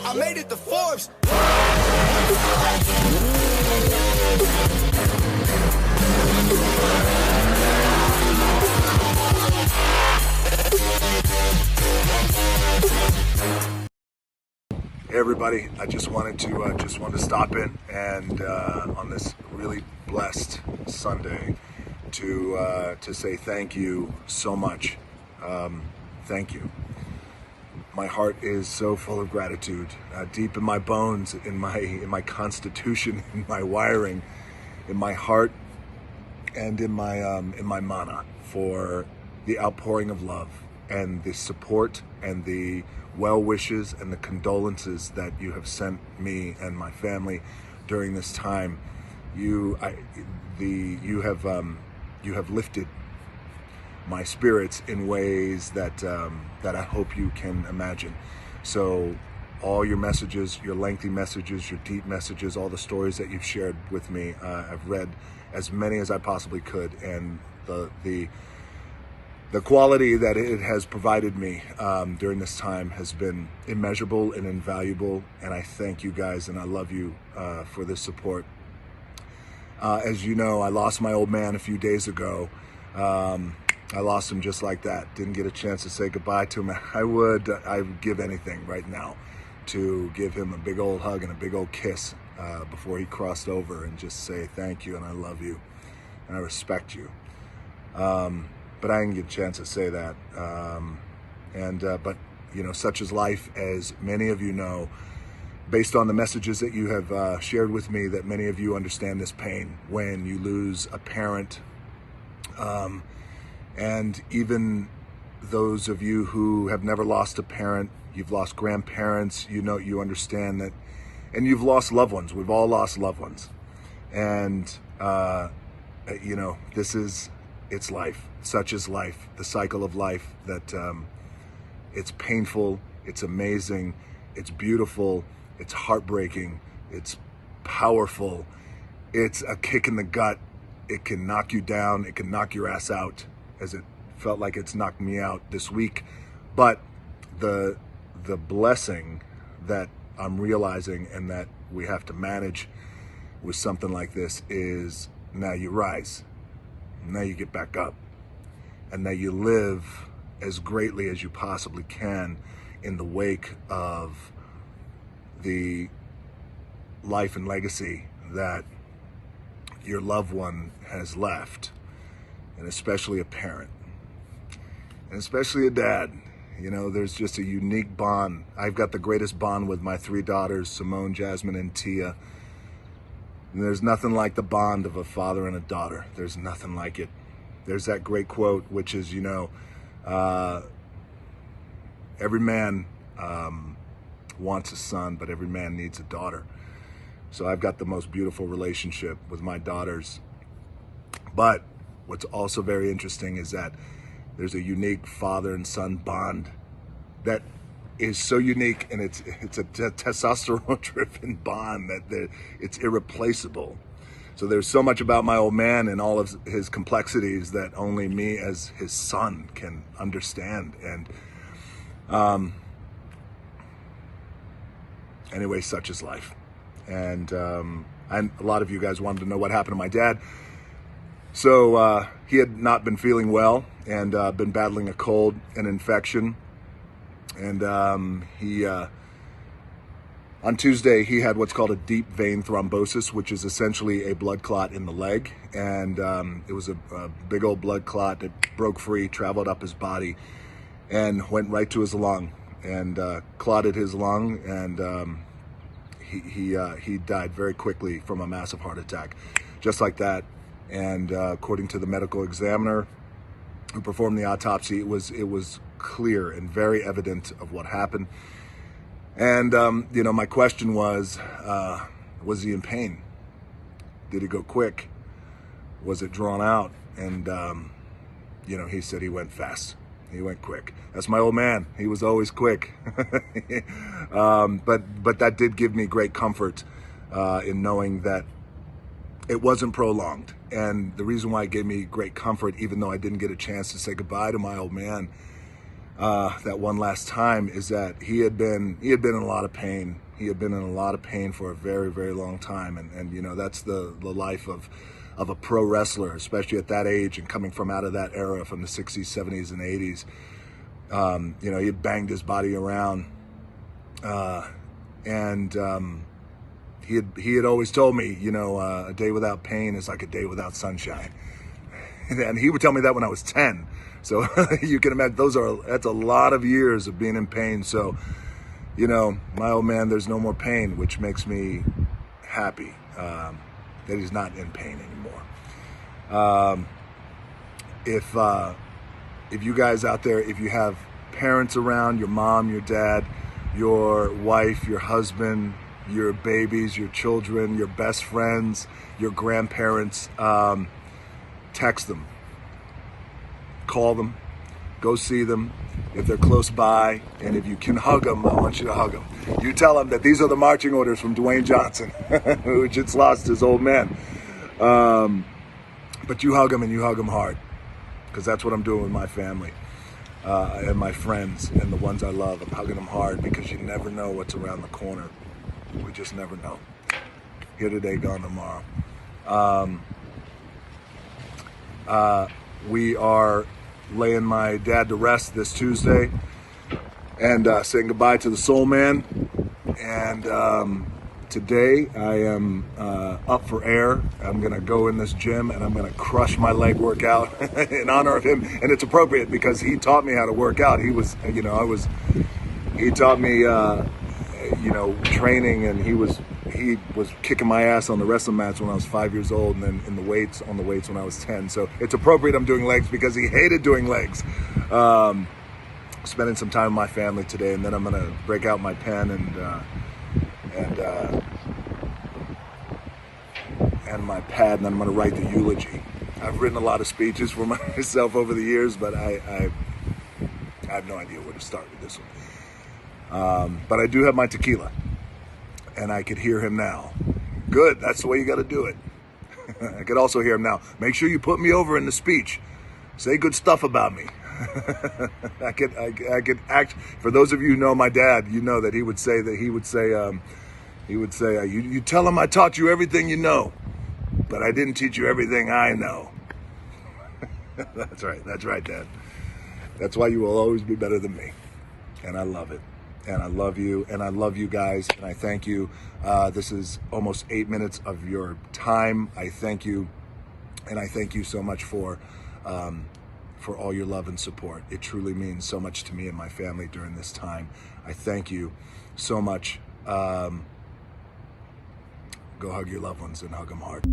I made it to Forbes. Hey everybody, I just wanted to stop in and on this really blessed Sunday to say thank you so much. Thank you. My heart is so full of gratitude, deep in my bones, in my constitution, in my wiring, in my heart, and in my mana, for the outpouring of love and the support and the well wishes and the condolences that you have sent me and my family during this time. You have lifted my spirits in ways that I hope you can imagine. So all your messages, your lengthy messages, your deep messages, all the stories that you've shared with me, I've read as many as I possibly could, and the quality that it has provided me during this time has been immeasurable and invaluable, and I thank you guys and I love you for this support. As you know, I lost my old man a few days ago. I lost him just like that. Didn't get a chance to say goodbye to him. I would give anything right now to give him a big old hug and a big old kiss before he crossed over, and just say thank you and I love you and I respect you. But I didn't get a chance to say that. But you know, such is life, as many of you know, based on the messages that you have shared with me, that many of you understand this pain when you lose a parent. And even those of you who have never lost a parent, you've lost grandparents, you know, you understand that, and you've lost loved ones. We've all lost loved ones. And, you know, it's life. Such is life, the cycle of life, that it's painful, it's amazing, it's beautiful, it's heartbreaking, it's powerful, it's a kick in the gut. It can knock you down, it can knock your ass out, as it felt like it's knocked me out this week. But the blessing that I'm realizing and that we have to manage with something like this is, now you rise, now you get back up, and now you live as greatly as you possibly can in the wake of the life and legacy that your loved one has left, and especially a parent, and especially a dad. You know, there's just a unique bond. I've got the greatest bond with my three daughters, Simone, Jasmine, and Tia. And there's nothing like the bond of a father and a daughter. There's nothing like it. There's that great quote, which is, you know, every man wants a son, but every man needs a daughter. So I've got the most beautiful relationship with my daughters. But what's also very interesting is that there's a unique father and son bond that is so unique, and it's a testosterone-driven bond that it's irreplaceable. So there's so much about my old man and all of his complexities that only me as his son can understand. And anyway, such is life. And a lot of you guys wanted to know what happened to my dad. So he had not been feeling well and been battling a cold and infection. And on Tuesday, he had what's called a deep vein thrombosis, which is essentially a blood clot in the leg. And it was a big old blood clot that broke free, traveled up his body, and went right to his lung, and clotted his lung, and he died very quickly from a massive heart attack, just like that. And according to the medical examiner who performed the autopsy, it was clear and very evident of what happened. And you know, my question was he in pain? Did it go quick? Was it drawn out? And you know, he said he went fast. He went quick. That's my old man. He was always quick. But that did give me great comfort in knowing that it wasn't prolonged. And the reason why it gave me great comfort, even though I didn't get a chance to say goodbye to my old man, that one last time, is that he had been in a lot of pain. He had been in a lot of pain for a very, very long time, and you know, that's the life of a pro wrestler, especially at that age and coming from out of that era, from the 60s, 70s, and 80s. You know, he had banged his body around, and he had always told me, you know, a day without pain is like a day without sunshine. And he would tell me that when I was 10. So you can imagine that's a lot of years of being in pain. So, you know, my old man, there's no more pain, which makes me happy that he's not in pain anymore. If you guys out there, if you have parents around, your mom, your dad, your wife, your husband, your babies, your children, your best friends, your grandparents, text them, call them, go see them if they're close by, and if you can hug them, I want you to hug them. You tell them that these are the marching orders from Dwayne Johnson, who just lost his old man. But you hug them, and you hug them hard, because that's what I'm doing with my family and my friends and the ones I love. I'm hugging them hard, because you never know what's around the corner. We just never know. Here today, gone tomorrow. We are laying my dad to rest this Tuesday and saying goodbye to the soul man. And today I am up for air. I'm going to go in this gym and I'm going to crush my leg workout in honor of him. And it's appropriate, because he taught me how to work out. He was, you know, he taught me, you know, training, and he was kicking my ass on the wrestling mats when I was 5 years old, and then on the weights when I was 10. So it's appropriate I'm doing legs, because he hated doing legs. Spending some time with my family today, and then I'm gonna break out my pen and my pad, and then I'm gonna write the eulogy. I've written a lot of speeches for myself over the years, but I have no idea where to start with this one. But I do have my tequila, and I could hear him now. Good, that's the way you got to do it. I could also hear him now. Make sure you put me over in the speech. Say good stuff about me. I could act. For those of you who know my dad, you know that he would say you tell him I taught you everything you know, but I didn't teach you everything I know. That's right, Dad. That's why you will always be better than me, and I love it. And I love you, and I love you guys, and I thank you. This is almost 8 minutes of your time. I thank you, and I thank you so much for all your love and support. It truly means so much to me and my family during this time. I thank you so much. Go hug your loved ones and hug them hard.